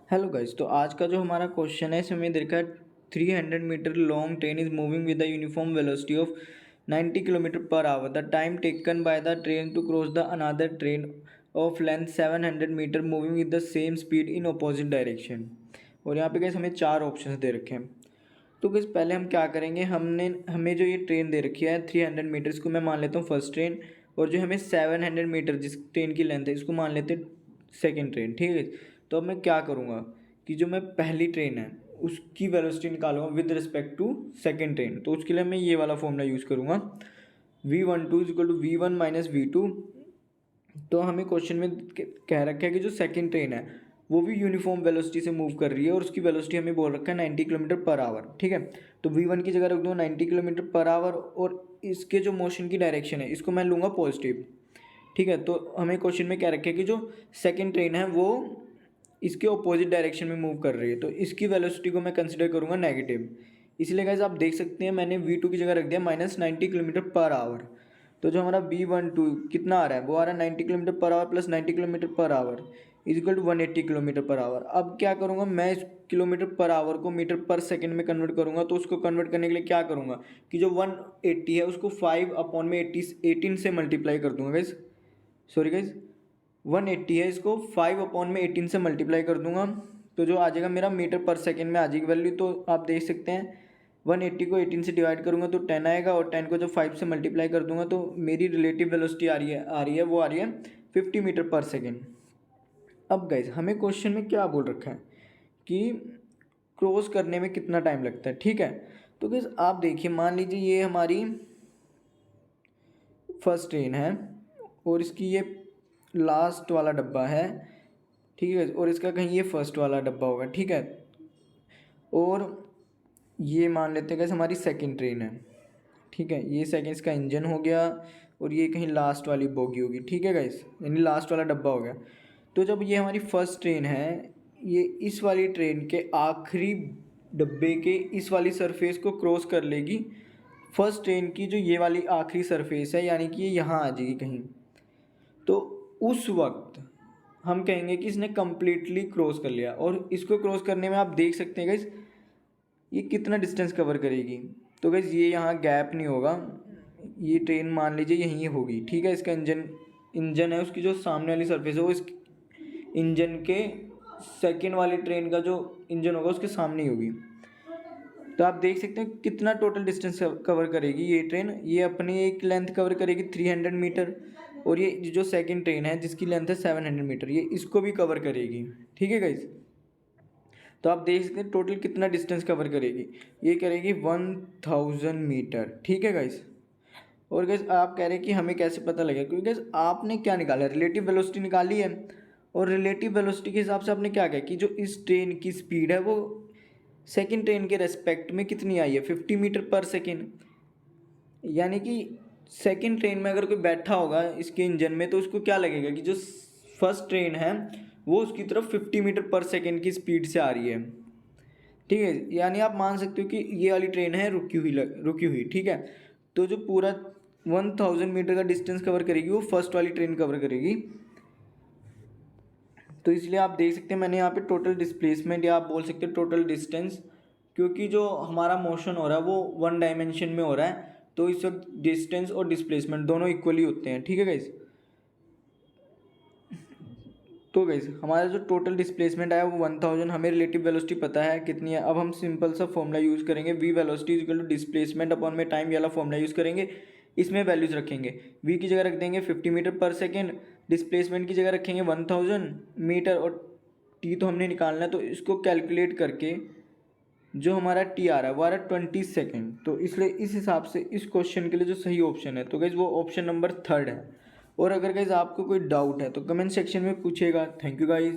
Hello guys, तो आज का जो हमारा क्वेश्चन है इसमें देखा है 300 metre long train is moving with the uniform velocity of 90 kilometre per hour. The time taken by the train to cross the another train of length 700 metre moving with the same speed in opposite direction. और यहाँ पे guys हमें चार option दे रखे हैं। तो guys पहले हम क्या करेंगे, हमें जो ये ट्रेन दे रखी है 300 मीटर, इसको मैं मान लेता हूँ फर्स्ट ट्रेन। और जो हमें 700 मीटर जिस ट्रेन की लेंथ है इसको मान लेते हैं सेकेंड ट्रेन। ठीक है, तो अब मैं क्या करूँगा कि जो मैं पहली ट्रेन है उसकी वेलोसिटी निकालूंगा with respect to second train. तो उसके लिए मैं ये वाला फॉर्मूला यूज़ करूँगा, V12 is equal to V1 minus V2। तो हमें क्वेश्चन में कह रखा है कि जो सेकंड ट्रेन है वो भी यूनिफॉर्म वेलोसिटी से मूव कर रही है और उसकी वेलोसिटी हमें बोल रखा है 90 किलोमीटर पर आवर। ठीक है, तो V1 की जगह रख दूँगा 90 किलोमीटर पर आवर और इसके जो मोशन की डायरेक्शन है इसको मैं लूँगा पॉजिटिव। ठीक है, तो हमें क्वेश्चन में क्या रखा है कि जो सेकेंड ट्रेन है वो इसके ऑपोजिट डायरेक्शन में मूव कर रही है, तो इसकी वेलोसिटी को मैं कंसिडर करूँगा नेगेटिव। इसलिए गाइस आप देख सकते हैं मैंने V2 की जगह रख दिया -90 किलोमीटर पर आवर। तो जो हमारा V12 कितना आ रहा है वो आ रहा है 90 kilometre per hour plus 90 kilometre per hour is equal to 180 kilometre per hour. अब क्या करूँगा, मैं इस किलोमीटर पर आवर को मीटर पर सेकंड में कन्वर्ट करूँगा। तो उसको कन्वर्ट करने के लिए क्या करूँगा कि जो 180 है उसको 5/18 से मल्टीप्लाई कर दूँगा गाइस। सॉरी गाइस, 180 है, इसको 5/18 से मल्टीप्लाई कर दूंगा। तो जो आ जाएगा मेरा मीटर पर सेकेंड में आ जाएगी वैल्यू। तो आप देख सकते हैं 180 को 18 से डिवाइड करूंगा तो 10 आएगा और 10 को जब 5 से मल्टीप्लाई कर दूंगा तो मेरी रिलेटिव वेलोसिटी आ रही है 50 मीटर पर सेकेंड। अब गाइज हमें क्वेश्चन में क्या बोल रखा है कि क्रॉस करने में कितना टाइम लगता है। ठीक है, तो गाइज आप देखिए, मान लीजिए ये हमारी फर्स्ट ट्रेन है और इसकी ये लास्ट वाला डब्बा है। ठीक है, और इसका कहीं ये फर्स्ट वाला डब्बा होगा। ठीक है, और ये मान लेते हैं कैसे हमारी सेकंड ट्रेन है। ठीक है, ये सेकंड इसका इंजन हो गया और ये कहीं लास्ट वाली बोगी होगी। ठीक है गाइस, यानी लास्ट वाला डब्बा हो गया। तो जब ये हमारी फर्स्ट ट्रेन है ये इस वाली ट्रेन के आखिरी डब्बे के इस वाली सरफेस को क्रॉस कर लेगी फर्स्ट ट्रेन की जो ये वाली आखिरी सरफेस है, यानी कि ये यहाँ आ जाएगी कहीं। तो उस वक्त हम कहेंगे कि इसने कम्प्लीटली क्रॉस कर लिया। और इसको क्रॉस करने में आप देख सकते हैं गाइस ये कितना डिस्टेंस कवर करेगी। तो गाइस ये यहाँ गैप नहीं होगा, ये ट्रेन मान लीजिए यहीं होगी। ठीक है, इसका इंजन है, उसकी जो सामने वाली सरफेस है वो इस इंजन के सेकेंड वाली ट्रेन का जो इंजन होगा उसके सामने ही होगी। तो आप देख सकते हैं कितना टोटल डिस्टेंस कवर करेगी ये ट्रेन। ये अपनी एक लेंथ कवर करेगी 300 मीटर और ये जो सेकंड ट्रेन है जिसकी लेंथ है 700 मीटर ये इसको भी कवर करेगी। ठीक है गाइस, तो आप देख सकते हैं टोटल कितना डिस्टेंस कवर करेगी, ये करेगी 1000 मीटर। ठीक है गाइस, और गाइस आप कह रहे हैं कि हमें कैसे पता लगेगा, क्योंकि गाइस आपने क्या निकाला, रिलेटिव वेलोसिटी निकाली है। और रिलेटिव वेलोसिटी के हिसाब से आपने क्या कहा कि जो इस ट्रेन की स्पीड है वो सेकेंड ट्रेन के रेस्पेक्ट में कितनी आई है 50 मीटर पर सेकेंड। यानी कि सेकेंड ट्रेन में अगर कोई बैठा होगा इसके इंजन में तो उसको क्या लगेगा कि जो फर्स्ट ट्रेन है वो उसकी तरफ 50 मीटर पर सेकेंड की स्पीड से आ रही है। ठीक है, यानी आप मान सकते हो कि ये वाली ट्रेन है रुकी हुई। ठीक है, तो जो पूरा 1000 मीटर का डिस्टेंस कवर करेगी वो फर्स्ट वाली ट्रेन कवर करेगी। तो इसलिए आप देख सकते हैं मैंने यहाँ पे टोटल डिस्प्लेसमेंट या आप बोल सकते हैं टोटल डिस्टेंस, क्योंकि जो हमारा मोशन हो रहा है वो वन डायमेंशन में हो रहा है तो इस वक्त डिस्टेंस और डिस्प्लेसमेंट दोनों इक्वली होते हैं। ठीक है गाइस, तो गाइस हमारा जो टोटल डिस्प्लेसमेंट आया वो 1000, हमें रिलेटिव वेलोसिटी पता है कितनी है। अब हम सिंपल सा फॉर्मूला यूज़ करेंगे, v velocity equal to displacement upon में टाइम, वाला फॉर्मूला यूज़ करेंगे। इसमें वैल्यूज़ रखेंगे, v की जगह रख देंगे 50 मीटर पर सेकेंड, डिस्प्लेसमेंट की जगह रखेंगे 1000 मीटर और t तो हमने निकालना है। तो इसको कैलकुलेट करके जो हमारा t आ रहा है वो आ रहा है 20 सेकेंड। तो इसलिए इस हिसाब से इस क्वेश्चन के लिए जो सही ऑप्शन है तो गाइज वो ऑप्शन नंबर 3 है। और अगर गाइज आपको कोई डाउट है तो कमेंट सेक्शन में पूछेगा। Thank you guys.